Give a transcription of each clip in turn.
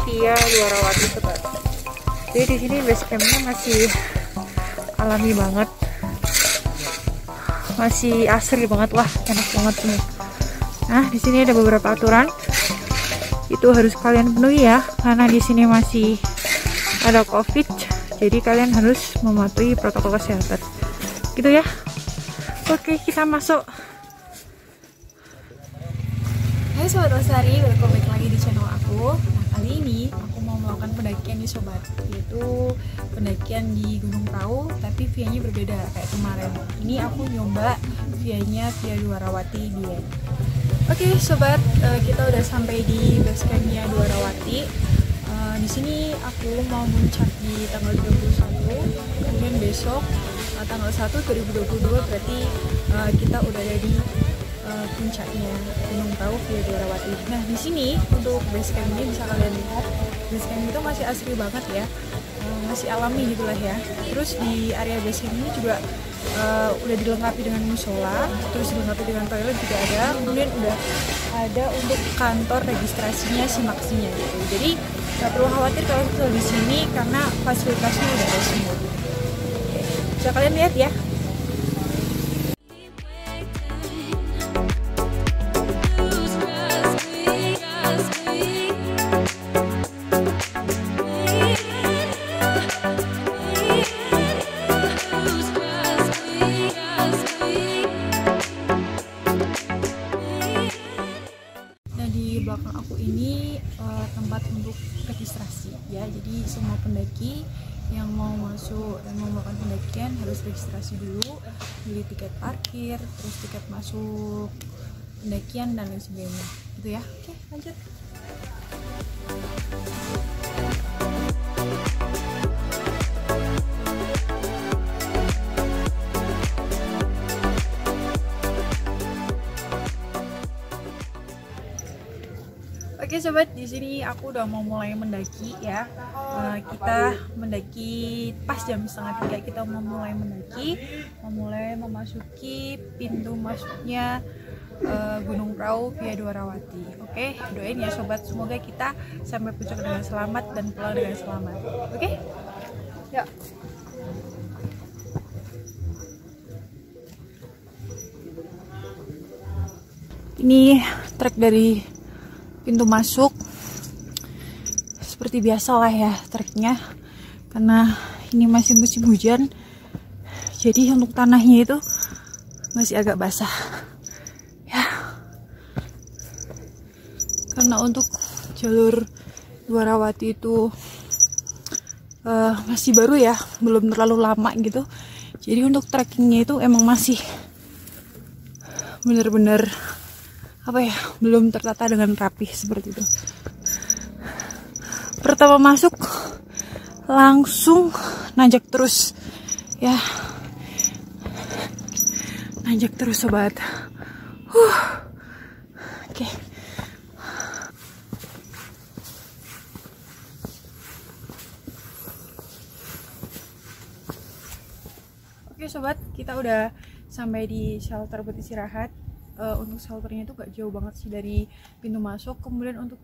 via Dwarawati sobat. Jadi di sini base campnya masih alami banget, masih asri banget, wah enak banget nih. Nah di sini ada beberapa aturan itu harus kalian penuhi ya, karena di sini masih ada COVID, jadi kalian harus mematuhi protokol kesehatan, gitu ya. Oke, kita masuk. Hai Sobat Lestari, welcome back lagi di channel aku. Nah kali ini aku mau melakukan pendakian nih sobat, yaitu pendakian di Gunung Prau, tapi via-nya berbeda kayak kemarin. Ini aku nyoba via Dwarawati dia. Oke sobat, kita udah sampai di base camp-nya Dwarawati. Di sini aku mau muncak di tanggal 31, kemudian besok tanggal 1 2022 berarti kita udah ada di puncaknya Gunung Prau via Dwarawati. Nah di sini untuk base camp ini bisa kalian lihat, base camp itu masih asri banget ya, masih alami gitulah ya. Terus di area base camp ini juga udah dilengkapi dengan musola, terus dilengkapi dengan toilet juga ada, kemudian udah ada untuk kantor registrasinya, simaksinya gitu. Jadi nggak perlu khawatir kalau tinggal di sini karena fasilitasnya udah ada semua. Bisa kalian lihat ya. Belakang aku ini tempat untuk registrasi ya, jadi semua pendaki yang mau masuk dan mau melakukan pendakian harus registrasi dulu, beli tiket parkir, terus tiket masuk pendakian dan lain sebagainya gitu ya. Oke lanjut. Oke sobat, di sini aku udah mau mulai mendaki ya. Kita mendaki pas jam 2:30, kita mau mulai mendaki, memasuki pintu masuknya Gunung Prau via Dwarawati. Oke, doain ya sobat, semoga kita sampai puncak dengan selamat dan pulang dengan selamat. Oke, yuk. Ini trek dari pintu masuk. Seperti biasa lah ya treknya, karena ini masih musim hujan, jadi untuk tanahnya itu masih agak basah ya. Karena untuk jalur Dwarawati itu masih baru ya, belum terlalu lama gitu, jadi untuk trekkingnya itu emang masih bener-bener apa ya, belum tertata dengan rapi seperti itu. Pertama masuk langsung nanjak terus ya, nanjak terus sobat. Oke. Oke sobat, kita udah sampai di shelter buat istirahat. Untuk shelternya itu gak jauh banget sih dari pintu masuk. Kemudian untuk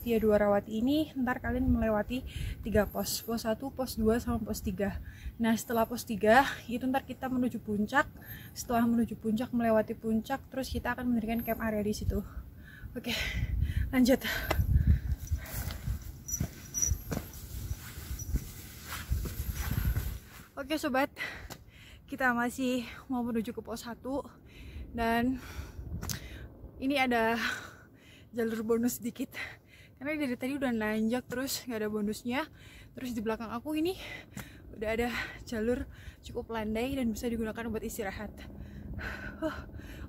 via Dwarawati ini ntar kalian melewati 3 pos, pos 1, pos 2, sama pos 3. Nah setelah pos 3 itu ntar kita menuju puncak. Setelah menuju puncak, melewati puncak, terus kita akan mendirikan camp area di situ. Oke lanjut. Oke sobat, kita masih mau menuju ke pos 1 dan ini ada jalur bonus sedikit karena dari tadi udah nanjak terus nggak ada bonusnya. Terus di belakang aku ini udah ada jalur cukup landai dan bisa digunakan buat istirahat.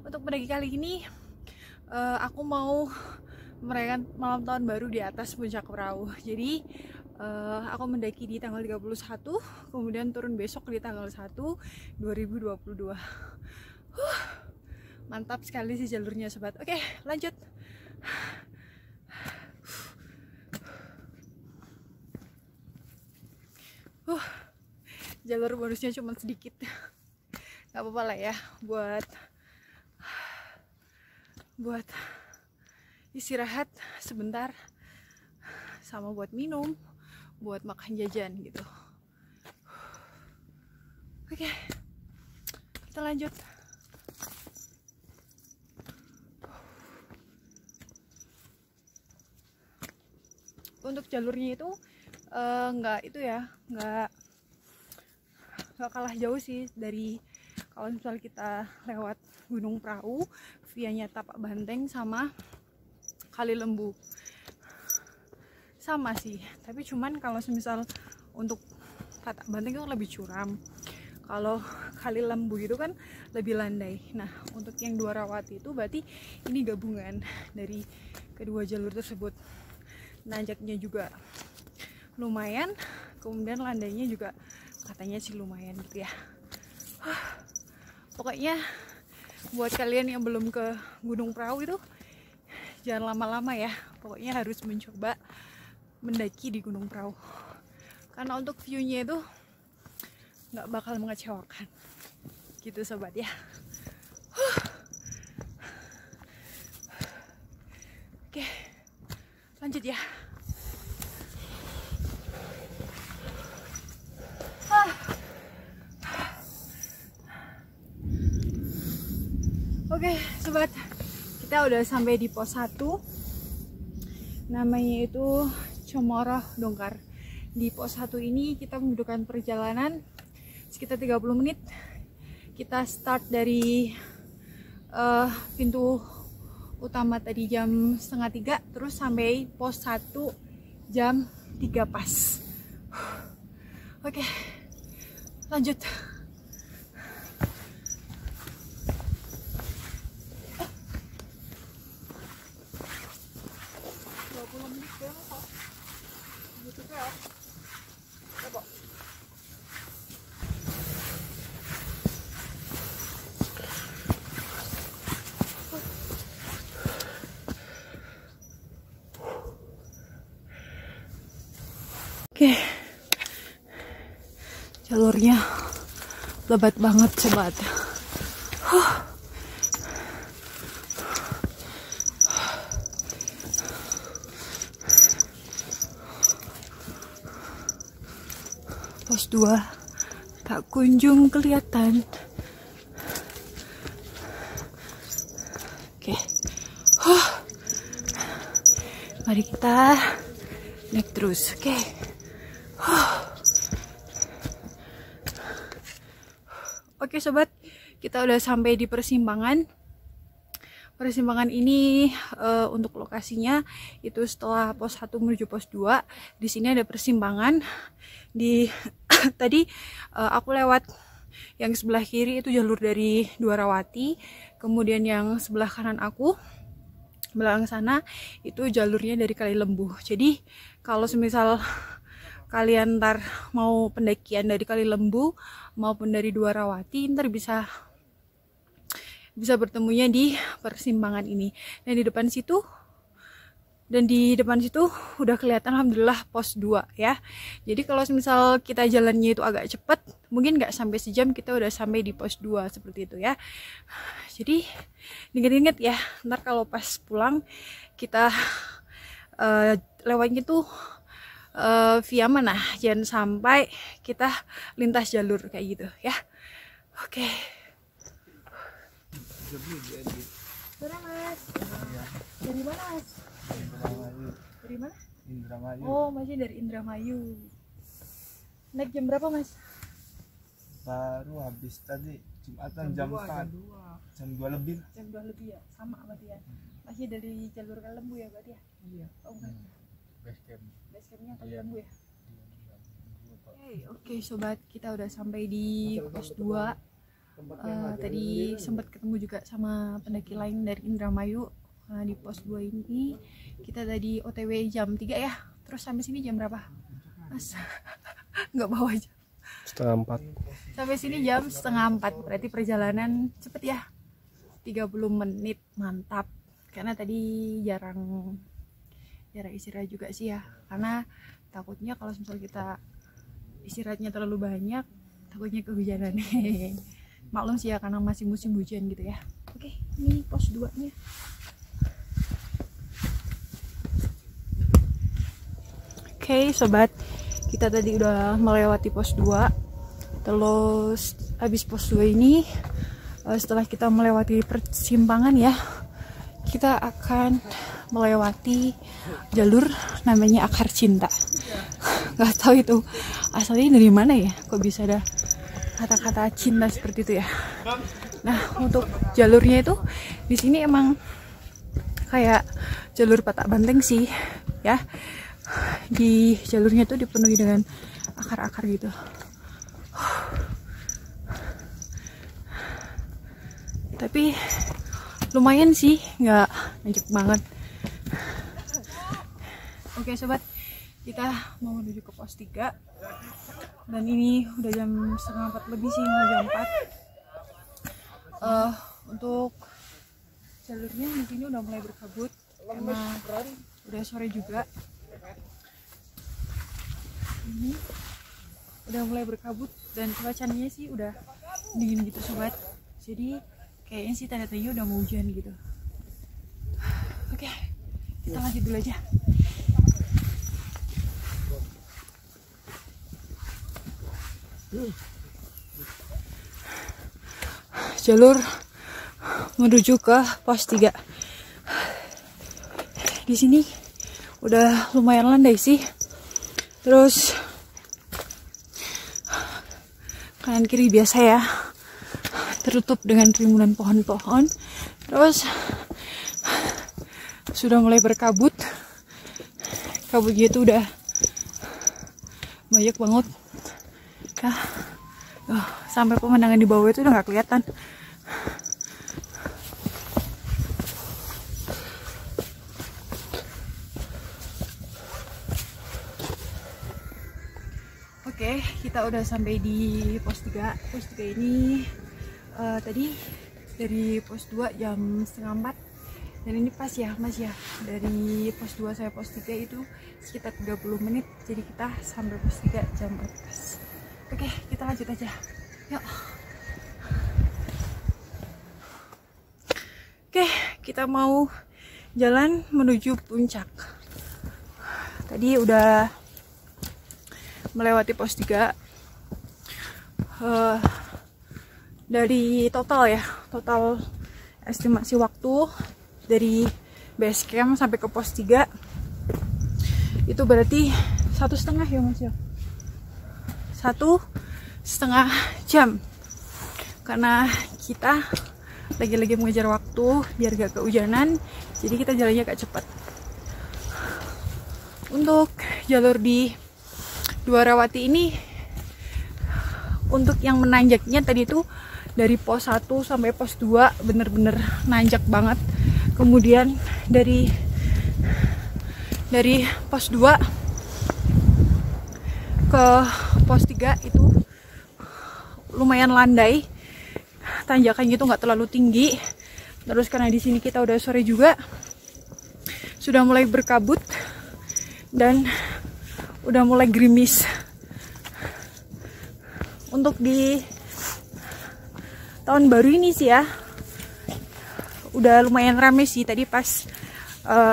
Untuk pendaki kali ini aku mau merayakan malam tahun baru di atas puncak Prau. Jadi aku mendaki di tanggal 31, kemudian turun besok di tanggal 1 2022. Mantap sekali sih jalurnya sobat. Oke lanjut. Jalur bonusnya cuma sedikit, nggak apa-apa lah ya, buat istirahat sebentar sama buat minum, buat makan jajan gitu. Oke, kita lanjut. Untuk jalurnya itu nggak kalah jauh sih dari kalau misal kita lewat Gunung Prau, vianya Tapak Banteng sama Kali Lembu. Sama sih, tapi cuman kalau semisal untuk Tapak Banteng itu lebih curam. Kalau Kali Lembu itu kan lebih landai. Nah, untuk yang Dwarawati itu berarti ini gabungan dari kedua jalur tersebut. Nanjaknya juga lumayan, kemudian landainya juga katanya sih lumayan gitu ya. Pokoknya buat kalian yang belum ke Gunung Prau itu jangan lama-lama ya, pokoknya harus mencoba mendaki di Gunung Prau karena untuk view-nya itu nggak bakal mengecewakan gitu sobat ya. Oke, lanjut ya. Oke sobat, kita udah sampai di pos 1, namanya itu Comoroh Dongkar. Di pos 1 ini kita membutuhkan perjalanan sekitar 30 menit. Kita start dari pintu utama tadi jam 2:30, terus sampai pos 1 jam 3 pas. Oke, lanjut. Oke, jalurnya lebat banget sobat. Pos 2 tak kunjung kelihatan. Oke, mari kita naik terus. Oke. Oke sobat, kita udah sampai di persimpangan. Persimpangan ini untuk lokasinya itu setelah pos 1 menuju pos 2. Di sini ada persimpangan. Di tadi aku lewat yang sebelah kiri itu jalur dari Dwarawati, kemudian yang sebelah kanan aku belakang sana itu jalurnya dari Kali Lembu. Jadi kalau semisal kalian ntar mau pendakian dari Kali Lembu maupun dari Dwarawati, ntar bisa bertemunya di persimpangan ini. Dan di depan situ udah kelihatan alhamdulillah pos 2 ya. Jadi kalau misal kita jalannya itu agak cepet, mungkin nggak sampai sejam kita udah sampai di pos 2 seperti itu ya. Jadi inget-inget ya, ntar kalau pas pulang kita lewatnya tuh via mana, jangan sampai kita lintas jalur kayak gitu ya. Oke. Mana mas? Dari mana mas? Dari mana? Indramayu. Oh masih dari Indramayu. Naik jam berapa mas? Baru habis tadi Jumatan jam 4. Jam 2 lebih. Jam 2 lebih ya, sama berarti ya. Masih dari jalur Kali Lembu ya berarti ya? Iya. Oh bukan. Base campnya Kali Lembu ya? Oke sobat, kita udah sampai di pos 2. Tadi sempat ketemu juga sama pendaki lain dari Indramayu. Di pos 2 ini kita tadi OTW jam 3 ya. Terus sampai sini jam berapa mas? Nggak bawa jam. 3:30. Sampai sini jam 3:30. Berarti perjalanan cepet ya, 30 menit. Mantap, karena tadi jarang istirahat juga sih ya, karena takutnya kalau misalnya kita istirahatnya terlalu banyak takutnya kehujanan. Maklum sih ya, karena masih musim hujan gitu ya. Oke, ini pos 2 nya. Oke, sobat, kita tadi udah melewati pos 2. Terus habis pos 2 ini, setelah kita melewati persimpangan ya, kita akan melewati jalur namanya Akar Cinta. Gak tahu itu asalnya dari mana ya, kok bisa ada kata-kata cinta seperti itu ya. Nah, untuk jalurnya itu di sini emang kayak jalur Patak Banteng sih ya. Di jalurnya itu dipenuhi dengan akar-akar gitu. Tapi lumayan sih, nggak nanjak banget. Oke sobat, kita mau menuju ke pos 3. Dan ini udah jam 3:30 lebih sih, mau jam 4. Untuk jalurnya di sini udah mulai berkabut karena udah sore juga. Ini udah mulai berkabut dan cuacanya sih udah dingin gitu sobat. Jadi kayaknya sih tanda-tandanya udah mau hujan gitu. Oke, kita lanjut dulu aja. Jalur menuju ke pos 3. Di sini udah lumayan landai sih. Terus kanan kiri biasa ya, tertutup dengan rimbunan pohon-pohon. Terus sudah mulai berkabut. Kabutnya itu udah banyak banget. Sampai pemandangan di bawah itu udah nggak kelihatan. Oke, kita udah sampai di pos 3. Pos 3 ini tadi dari pos 2 jam 3:30. Dan ini pas ya mas ya, dari pos 2 sampai pos 3 itu sekitar 30 menit. Jadi kita sampai pos 3 jam 14. Oke, kita lanjut aja. Yuk. Oke, kita mau jalan menuju puncak. Tadi udah melewati pos 3. Dari total estimasi waktu dari base camp sampai ke pos 3 itu berarti 1,5 ya mas ya, 1,5 jam, karena kita lagi-lagi mengejar waktu biar gak kehujanan, jadi kita jalannya agak cepat. Untuk jalur di Dwarawati ini, untuk yang menanjaknya tadi itu dari pos 1 sampai pos 2 bener-bener nanjak banget. Kemudian dari pos 2 ke pos 3 itu lumayan landai, tanjakannya itu nggak terlalu tinggi. Terus karena di sini kita udah sore juga, sudah mulai berkabut dan udah mulai gerimis. Untuk di tahun baru ini sih ya, udah lumayan rame sih. Tadi pas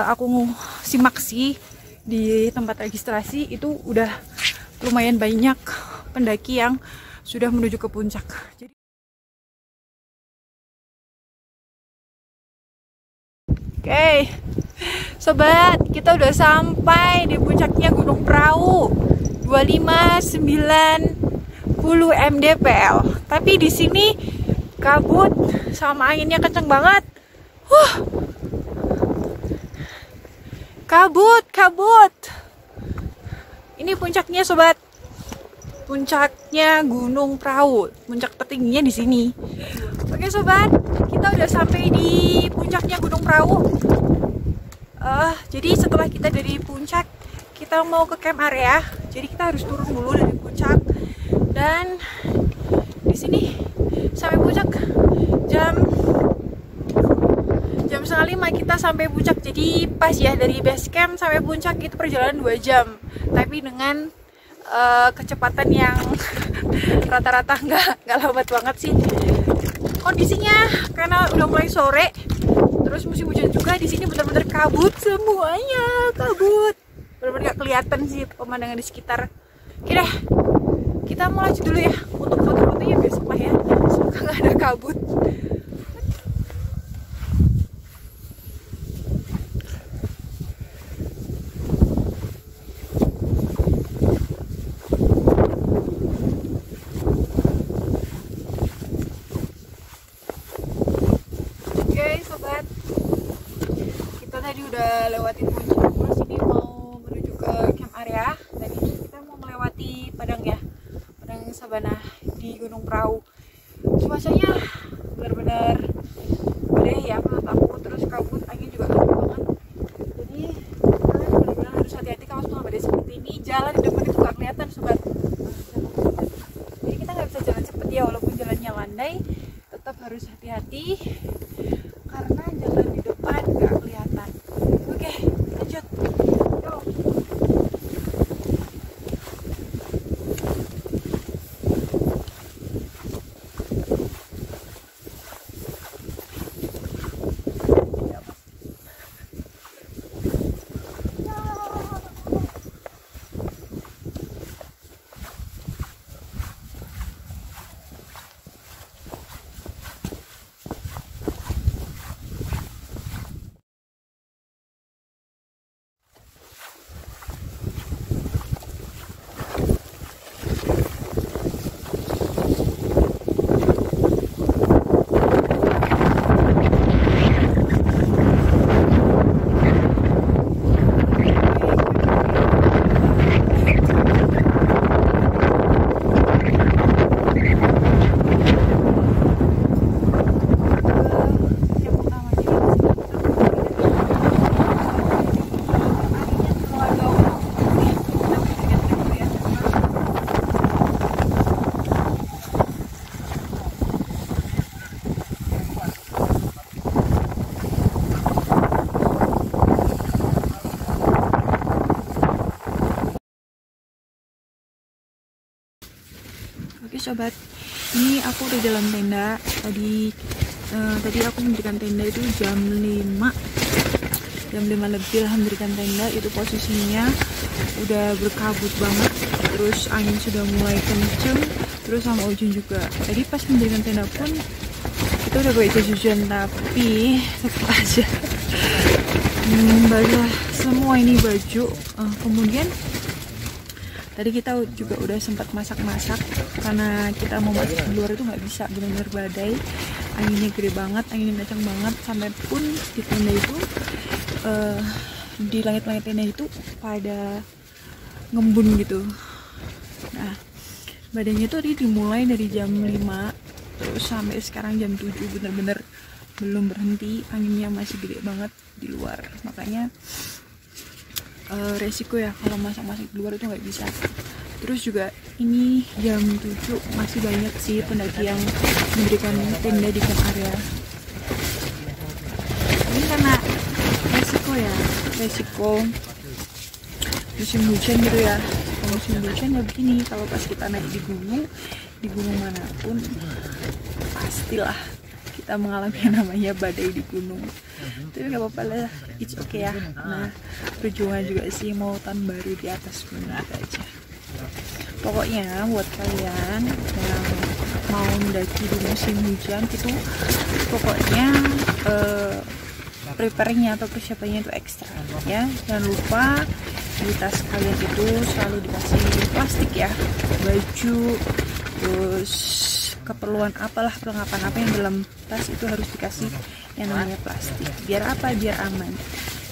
aku simak sih di tempat registrasi itu udah lumayan banyak pendaki yang sudah menuju ke puncak. Jadi oke, sobat, kita udah sampai di puncaknya Gunung Prau 2590 mdpl. Tapi di sini kabut sama anginnya kenceng banget. Kabut. Ini puncaknya sobat. Puncaknya Gunung Prau. Puncak tertingginya di sini. Oke sobat, kita udah sampai di puncaknya Gunung Prau. Jadi setelah kita dari puncak, kita mau ke camp area. Jadi kita harus turun dulu dari puncak. Dan di sini sampai puncak jam 4:30 kita sampai puncak. Jadi pas ya, dari base camp sampai puncak itu perjalanan 2 jam. Tapi dengan kecepatan yang rata-rata nggak lambat banget sih. Kondisinya karena udah mulai sore, terus musim hujan juga, di sini benar-benar kabut semuanya, kabut. benar-benar nggak kelihatan sih pemandangan di sekitar. Oke deh, kita mau lanjut dulu ya untuk foto-fotonya besok lah ya, semoga nggak ada kabut. Tadi udah lewatin puncak, terus ini mau menuju ke camp area, dan ini kita mau melewati padang ya, padang sabana di Gunung Prau. Cuacanya benar-benar gede ya menurut aku, terus kabut, angin juga kencang banget, jadi kalian benar-benar harus hati-hati kalau semua badai seperti ini. Jalan di depan itu gak kelihatan sobat, jadi kita nggak bisa jalan cepet ya, walaupun jalannya landai tetap harus hati-hati karena jalan di depan nggak kelihatan. Oke, lanjut. Go. Oke sobat, ini aku udah dalam tenda. Tadi aku mendirikan tenda itu jam 5 lebih lah mendirikan tenda. Itu posisinya udah berkabut banget, terus angin sudah mulai kenceng, terus sama hujan juga. Tadi pas mendirikan tenda pun kita udah pakai jas hujan, tapi tetap aja basah semua ini baju. Kemudian tadi kita juga udah sempat masak-masak karena kita mau masak di luar itu nggak bisa, benar-benar badai, anginnya gede banget, anginnya kencang banget, sampai pun di tenda itu di langit-langit tenda itu pada ngembun gitu. Nah, badannya tuh tadi dimulai dari jam 5 terus sampai sekarang jam 7 bener-bener belum berhenti, anginnya masih gede banget di luar. Makanya resiko ya kalau masak-masak di luar itu nggak bisa. Terus juga ini jam 7 masih banyak sih pendaki yang mendirikan tenda di camp area. Ini karena resiko musim hujan gitu ya. Kalau musim hujan ya begini, kalau pas kita naik di gunung manapun pastilah kita mengalami yang namanya badai di gunung. Tapi nggak apa-apa lah, it's okay ya. Nah, perjuangan juga sih mau tahun baru di atas gunung gitu aja. Pokoknya buat kalian yang mau mendaki di musim hujan itu, pokoknya prepare-nya atau persiapannya itu ekstra ya. Jangan lupa di tas kalian itu selalu dikasih plastik ya, baju, terus keperluan apalah, perlengkapan apa yang dalam tas itu harus dikasih yang namanya plastik. Biar apa? Biar aman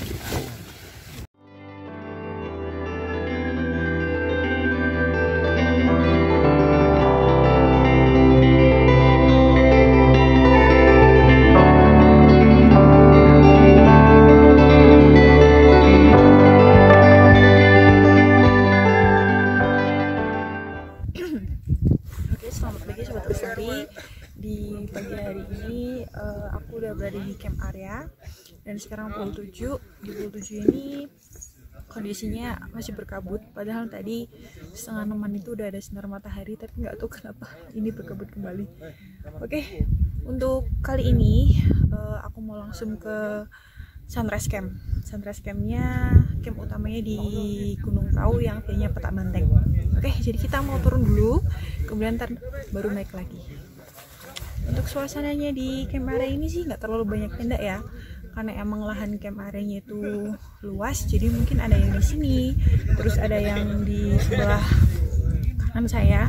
gitu. Di pagi hari ini aku udah berada di camp area dan sekarang pukul 7. Di pukul 7 ini kondisinya masih berkabut, padahal tadi setengah 6 itu udah ada sinar matahari, tapi nggak tahu kenapa ini berkabut kembali. Oke, untuk kali ini aku mau langsung ke sunrise camp. Sunrise campnya, camp utamanya di Gunung Prau yang view-nya Petak Banteng. Oke, jadi kita mau turun dulu, kemudian ntar baru naik lagi. Untuk suasananya di camp area ini sih nggak terlalu banyak tenda ya, karena emang lahan camp areanya itu luas, jadi mungkin ada yang di sini, terus ada yang di sebelah kanan saya.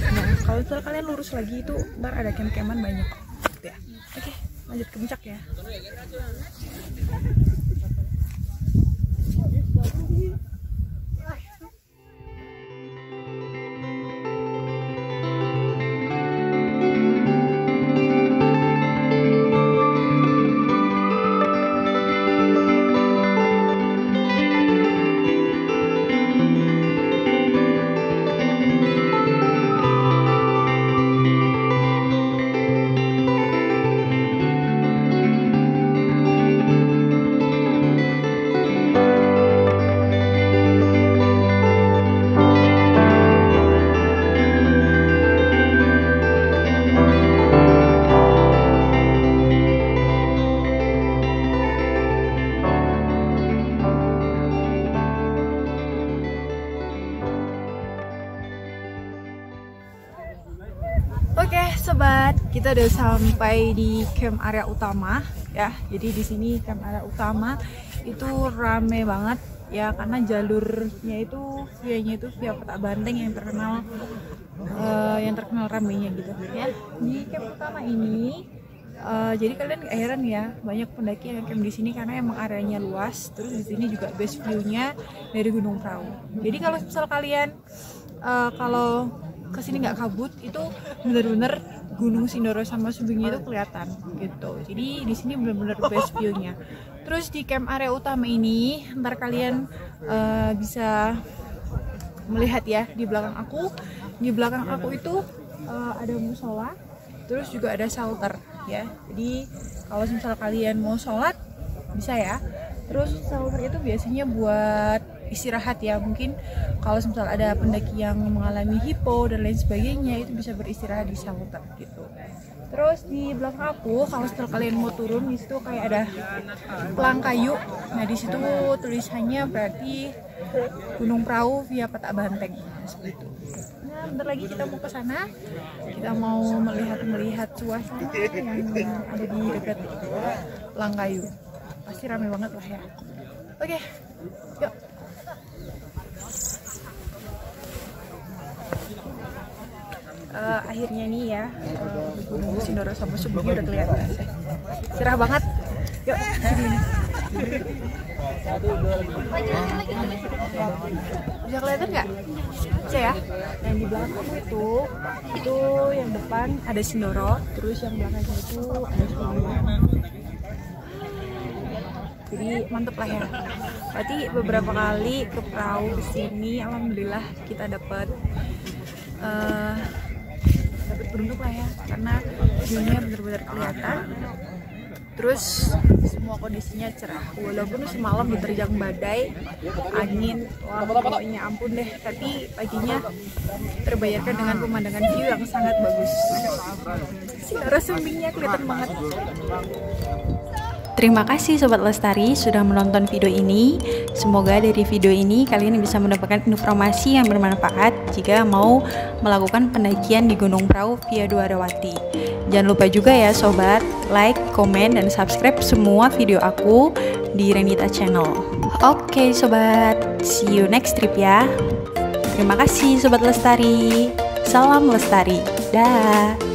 Nah, kalau misalnya kalian lurus lagi itu ntar ada camp-campan banyak gitu ya. Oke, lanjut ke puncak ya. Oke sobat, kita udah sampai di camp area utama ya. Jadi di sini camp area utama itu rame banget ya, karena jalurnya itu via-nya itu via Petak Banteng yang terkenal ramenya gitu ya. Di camp utama ini jadi kalian gak heran ya, banyak pendaki yang camp di sini karena emang areanya luas. Terus di sini juga best view-nya dari Gunung Prau. Jadi kalau misal kalian kalau kesini nggak kabut, itu bener-bener Gunung Sindoro sama Sumbingnya itu kelihatan gitu. Jadi di sini bener-bener best view-nya. Terus di camp area utama ini, ntar kalian bisa melihat ya di belakang aku. Di belakang aku itu ada musola, terus juga ada shelter ya. Jadi kalau misal kalian mau sholat bisa ya. Terus shelter itu biasanya buat istirahat ya, mungkin kalau misal ada pendaki yang mengalami hipo dan lain sebagainya itu bisa beristirahat di shelter gitu. Terus di belakang aku, kalau setelah kalian mau turun di situ kayak ada pelang kayu. Nah di situ tulisannya berarti Gunung Prau via Petak Banteng seperti itu. Nah bentar lagi kita mau ke sana, kita mau melihat suasana yang ada di dekat pelang kayu. Pasti ramai banget lah ya. Oke, yuk. Akhirnya nih ya Gunung Sindoro sama Sumbingnya udah kelihatan. Cerah banget. Yuk sini. Bisa kelihatan nggak? Bisa ya. Yang di belakang aku itu yang depan ada Sindoro, terus yang belakangnya itu ada Sumbing. Jadi mantep lah ya. Berarti beberapa kali ke Prau kesini, alhamdulillah kita dapat beruntung lah ya, karena view-nya benar-benar kelihatan. Terus semua kondisinya cerah, walaupun semalam diterjang badai, angin, wah pokoknya ampun deh. Tapi paginya terbayarkan dengan pemandangan view yang sangat bagus. Sindoro Sumbingnya kelihatan banget. Terima kasih Sobat Lestari sudah menonton video ini. Semoga dari video ini kalian bisa mendapatkan informasi yang bermanfaat jika mau melakukan pendakian di Gunung Prau via Dwarawati. Jangan lupa juga ya Sobat, like, komen, dan subscribe semua video aku di Renita Channel. Oke Sobat, see you next trip ya. Terima kasih Sobat Lestari. Salam Lestari. Dah.